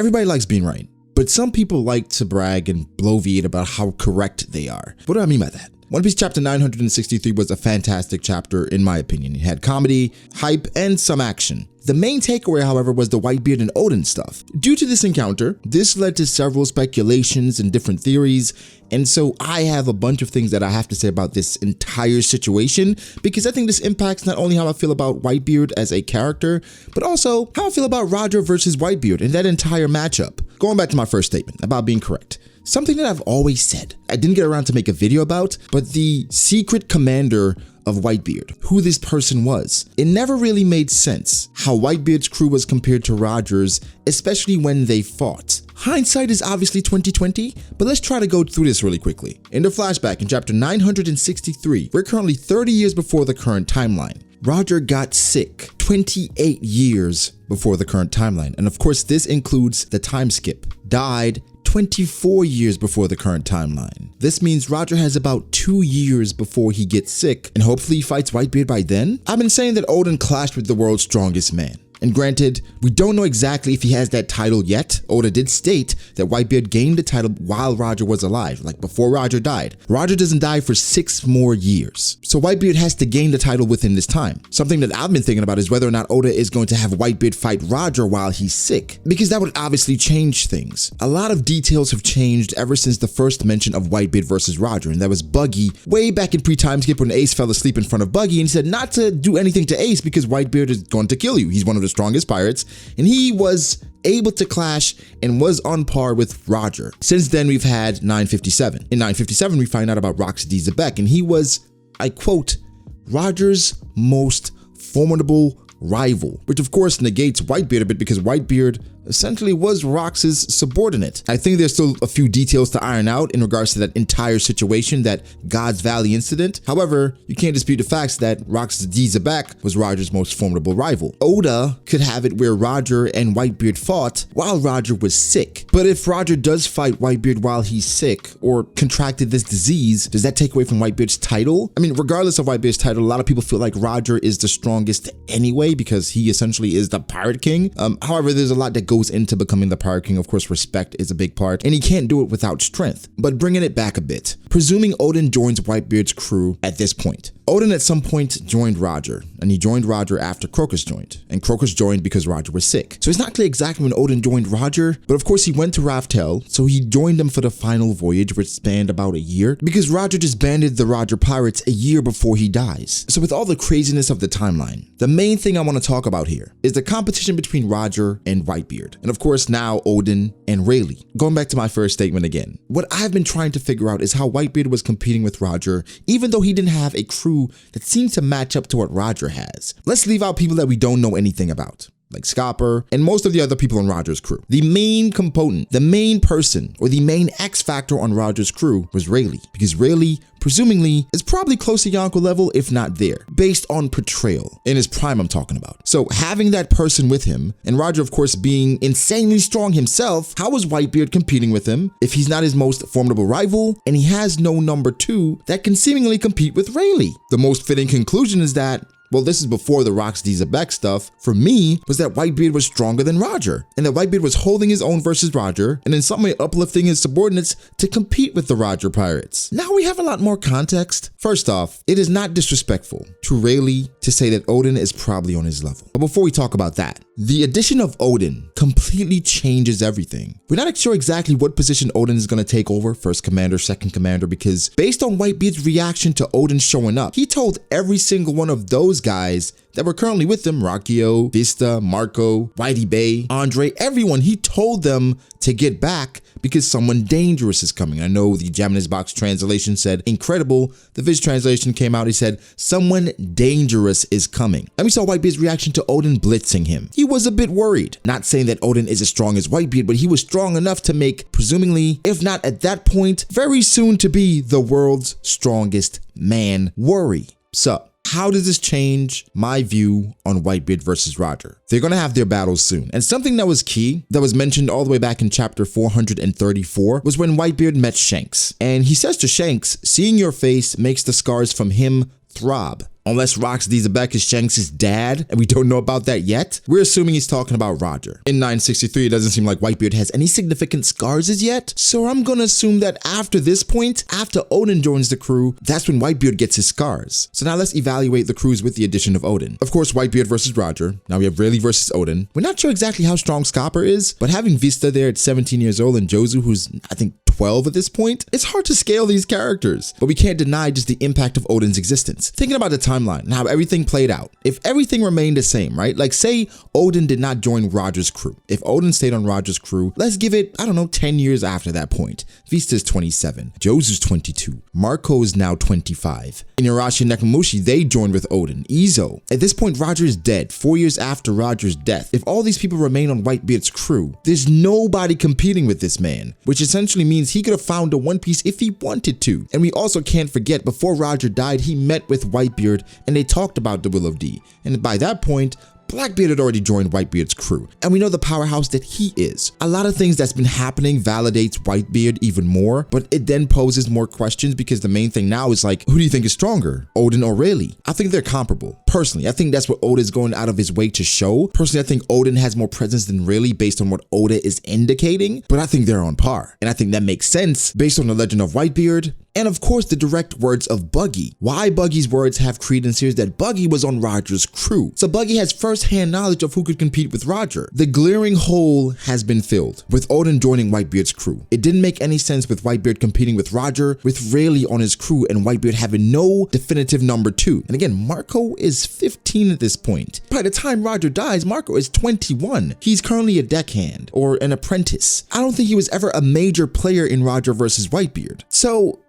Everybody likes being right, but some people like to brag and bloviate about how correct they are. What do I mean by that? One Piece chapter 963 was a fantastic chapter in my opinion. It had comedy, hype, and some action. The main takeaway, however, was the Whitebeard and Oden stuff. Due to this encounter, this led to several speculations and different theories, and so I have a bunch of things that I have to say about this entire situation, because I think this impacts not only how I feel about Whitebeard as a character, but also how I feel about Roger versus Whitebeard and that entire matchup. Going back to my first statement about being correct. Something that I've always said, I didn't get around to make a video about, but the secret commander of Whitebeard, who this person was. It never really made sense how Whitebeard's crew was compared to Roger's, especially when they fought. Hindsight is obviously 2020, but let's try to go through this really quickly. In the flashback in chapter 963, we're currently 30 years before the current timeline. Roger got sick 28 years before the current timeline, and of course this includes the time skip. Died 24 years before the current timeline. This means Roger has about 2 years before he gets sick, and hopefully fights Whitebeard by then. I've been saying that Oden clashed with the world's strongest man. And granted, we don't know exactly if he has that title yet. Oda did state that Whitebeard gained the title while Roger was alive, like before Roger died. Roger doesn't die for 6 more years. So Whitebeard has to gain the title within this time. Something that I've been thinking about is whether or not Oda is going to have Whitebeard fight Roger while he's sick, because that would obviously change things. A lot of details have changed ever since the first mention of Whitebeard versus Roger, and that was Buggy way back in pre-time skip when Ace fell asleep in front of Buggy and said not to do anything to Ace because Whitebeard is going to kill you. He's one of the strongest pirates, and he was able to clash and was on par with Roger. Since then, we've had 957. In 957, we find out about Rox D. Zebek, and he was, I quote, Roger's most formidable rival, which of course negates Whitebeard a bit because Whitebeard essentially was Rox's subordinate. I think there's still a few details to iron out in regards to that entire situation, that God's Valley incident. However, you can't dispute the facts that Rox D. Zebek was Roger's most formidable rival. Oda could have it where Roger and Whitebeard fought while Roger was sick. But if Roger does fight Whitebeard while he's sick or contracted this disease, does that take away from Whitebeard's title? I mean, regardless of Whitebeard's title, a lot of people feel like Roger is the strongest anyway because he essentially is the Pirate King. However, there's a lot that goes into becoming the Pirate King. Of course, respect is a big part, and he can't do it without strength. But bringing it back a bit, presuming Oden joins Whitebeard's crew at this point. Oden at some point joined Roger, and he joined Roger after Crocus joined, and Crocus joined because Roger was sick. So it's not clear exactly when Oden joined Roger, but of course he went to Raftel, so he joined them for the final voyage, which spanned about a year, because Roger disbanded the Roger Pirates a year before he dies. So with all the craziness of the timeline, the main thing I want to talk about here is the competition between Roger and Whitebeard, and of course now Oden and Rayleigh. Going back to my first statement again, what I've been trying to figure out is how Whitebeard was competing with Roger, even though he didn't have a crew that seems to match up to what Roger has. Let's leave out people that we don't know anything about, like Scopper and most of the other people on Roger's crew. The main component, the main person, or the main X factor on Roger's crew was Rayleigh, because Rayleigh, presumably, is probably close to Yonko level, if not there, based on portrayal, in his prime I'm talking about. So having that person with him, and Roger of course being insanely strong himself, how is Whitebeard competing with him if he's not his most formidable rival, and he has no number 2 that can seemingly compete with Rayleigh? The most fitting conclusion is that, well, this is before the Rox D. Zebek stuff, for me, was that Whitebeard was stronger than Roger, and that Whitebeard was holding his own versus Roger, and in some way uplifting his subordinates to compete with the Roger pirates. Now we have a lot more context. First off, it is not disrespectful to Rayleigh to say that Oden is probably on his level. But before we talk about that, the addition of Oden completely changes everything. We're not sure exactly what position Oden is going to take over, first commander, second commander, because based on Whitebeard's reaction to Oden showing up, he told every single one of those guys that were currently with him, Rakio, Vista, Marco, Whitey Bay, Andre, everyone, he told them to get back because someone dangerous is coming. I know the Japanese box translation said incredible. The Viz translation came out, he said someone dangerous is coming. And we saw Whitebeard's reaction to Oden blitzing him. He was a bit worried. Not saying that Oden is as strong as Whitebeard, but he was strong enough to make, presumably, if not at that point, very soon to be the world's strongest man worry. So, how does this change my view on Whitebeard versus Roger? They're going to have their battles soon. And something that was key, that was mentioned all the way back in chapter 434, was when Whitebeard met Shanks. And he says to Shanks, seeing your face makes the scars from him throb. Unless Rox Dizabek is Shanks' dad, and we don't know about that yet, we're assuming he's talking about Roger. In 963, it doesn't seem like Whitebeard has any significant scars as yet, so I'm gonna assume that after this point, after Oden joins the crew, that's when Whitebeard gets his scars. So now let's evaluate the crews with the addition of Oden. Of course, Whitebeard versus Roger. Now we have Rayleigh versus Oden. We're not sure exactly how strong Scopper is, but having Vista there at 17 years old and Jozu, who's I think 12 at this point, it's hard to scale these characters, but we can't deny just the impact of Oden's existence. Thinking about the timeline and how everything played out, if everything remained the same, right? Like say Oden did not join Roger's crew. If Oden stayed on Roger's crew, let's give it, I don't know, 10 years after that point. Vista's 27, Jozu's 22, Marco is now 25. Inarashi and Nekomamushi, they joined with Oden. Izo, at this point Roger is dead, 4 years after Roger's death. If all these people remain on Whitebeard's crew, there's nobody competing with this man, which essentially means he could have found a One Piece if he wanted to. And we also can't forget, before Roger died, he met with Whitebeard and they talked about the Will of D. And by that point, Blackbeard had already joined Whitebeard's crew, and we know the powerhouse that he is. A lot of things that's been happening validates Whitebeard even more, but it then poses more questions because the main thing now is like, who do you think is stronger, Oden or Rayleigh? I think they're comparable. Personally, I think that's what Oda is going out of his way to show. Personally, I think Oden has more presence than Rayleigh based on what Oda is indicating, but I think they're on par. And I think that makes sense based on the legend of Whitebeard, and of course the direct words of Buggy. Why Buggy's words have credence here is that Buggy was on Roger's crew. So Buggy has first-hand knowledge of who could compete with Roger. The glaring hole has been filled with Oden joining Whitebeard's crew. It didn't make any sense with Whitebeard competing with Roger, with Rayleigh on his crew and Whitebeard having no definitive number 2. And again, Marco is 15 at this point. By the time Roger dies, Marco is 21. He's currently a deckhand or an apprentice. I don't think he was ever a major player in Roger versus Whitebeard. So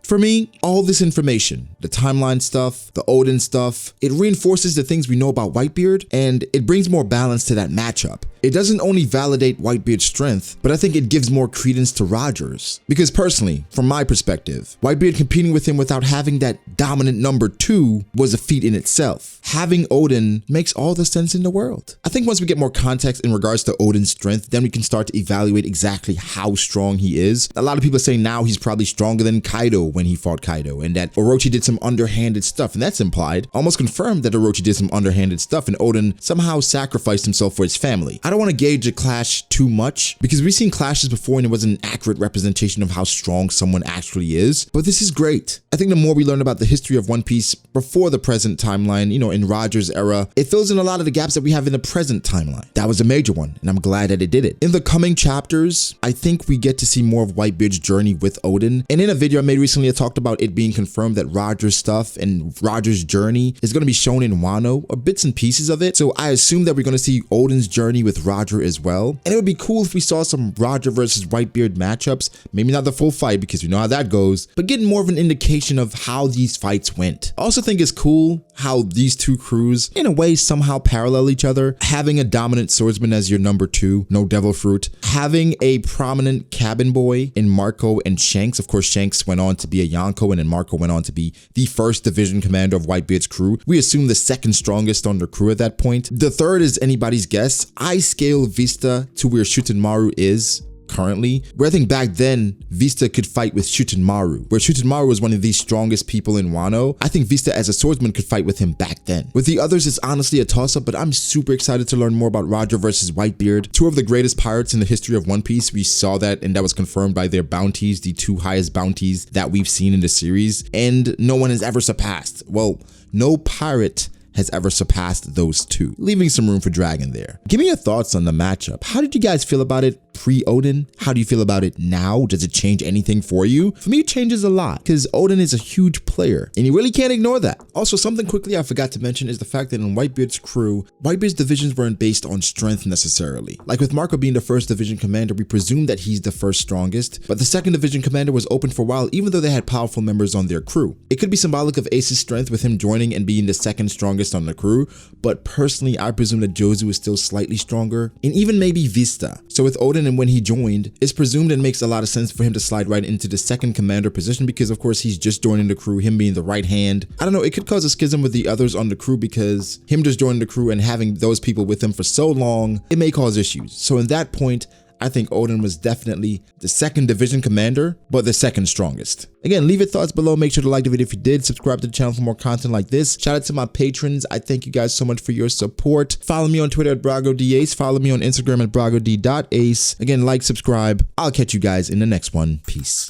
for me, all this information, the timeline stuff, the Oden stuff, it reinforces the things we know about Whitebeard, and it brings more balance to that matchup. It doesn't only validate Whitebeard's strength, but I think it gives more credence to Roger's. Because personally, from my perspective, Whitebeard competing with him without having that dominant number 2 was a feat in itself. Having Oden makes all the sense in the world. I think once we get more context in regards to Oden's strength, then we can start to evaluate exactly how strong he is. A lot of people say now he's probably stronger than Kaido when he fought Kaido, and that Orochi did some underhanded stuff, and that's implied, almost confirmed that Orochi did some underhanded stuff and Oden somehow sacrificed himself for his family. I don't want to gauge a clash too much because we've seen clashes before and it wasn't an accurate representation of how strong someone actually is, but this is great. I think the more we learn about the history of One Piece before the present timeline, you know, in Roger's era, it fills in a lot of the gaps that we have in the present timeline. That was a major one, and I'm glad that it did it. In the coming chapters, I think we get to see more of Whitebeard's journey with Oden, and in a video I made recently, I talked about it being confirmed that Roger's stuff and Roger's journey is going to be shown in Wano, or bits and pieces of it, so I assume that we're going to see Oden's journey with Roger as well, and it would be cool if we saw some Roger versus Whitebeard matchups, maybe not the full fight because you know how that goes, but getting more of an indication of how these fights went. I also think it's cool how these two crews, in a way, somehow parallel each other, having a dominant swordsman as your number 2, no devil fruit, having a prominent cabin boy in Marco and Shanks. Of course, Shanks went on to be a Yonko, and then Marco went on to be the first division commander of Whitebeard's crew. We assume the second strongest on the crew at that point. The third is anybody's guess. I scale Vista to where Shutenmaru is currently, where I think back then Vista could fight with Shutenmaru, where Shutenmaru was one of the strongest people in Wano. I think Vista as a swordsman could fight with him back then. With the others, it's honestly a toss-up, but I'm super excited to learn more about Roger versus Whitebeard, 2 of the greatest pirates in the history of One Piece. We saw that, and that was confirmed by their bounties, the 2 highest bounties that we've seen in the series, and no one has ever surpassed. Well, no pirate has ever surpassed those 2, leaving some room for Dragon there. Give me your thoughts on the matchup. How did you guys feel about it pre-Oden? How do you feel about it now? Does it change anything for you? For me, it changes a lot because Oden is a huge player and you really can't ignore that. Also, something quickly I forgot to mention is the fact that in Whitebeard's crew, Whitebeard's divisions weren't based on strength necessarily. Like with Marco being the first division commander, we presume that he's the first strongest, but the second division commander was open for a while even though they had powerful members on their crew. It could be symbolic of Ace's strength with him joining and being the second strongest on the crew, but personally I presume that Jozu is still slightly stronger, and even maybe Vista. So with Oden and when he joined, it's presumed it makes a lot of sense for him to slide right into the second commander position because of course he's just joining the crew, him being the right hand. I don't know, it could cause a schism with the others on the crew because him just joining the crew and having those people with him for so long, it may cause issues. So in that point, I think Oden was definitely the 2nd division commander, but the 2nd strongest. Again, leave your thoughts below. Make sure to like the video if you did. Subscribe to the channel for more content like this. Shout out to my patrons. I thank you guys so much for your support. Follow me on Twitter at BragoDAce. Follow me on Instagram at BragoD.Ace. Again, like, subscribe. I'll catch you guys in the next one. Peace.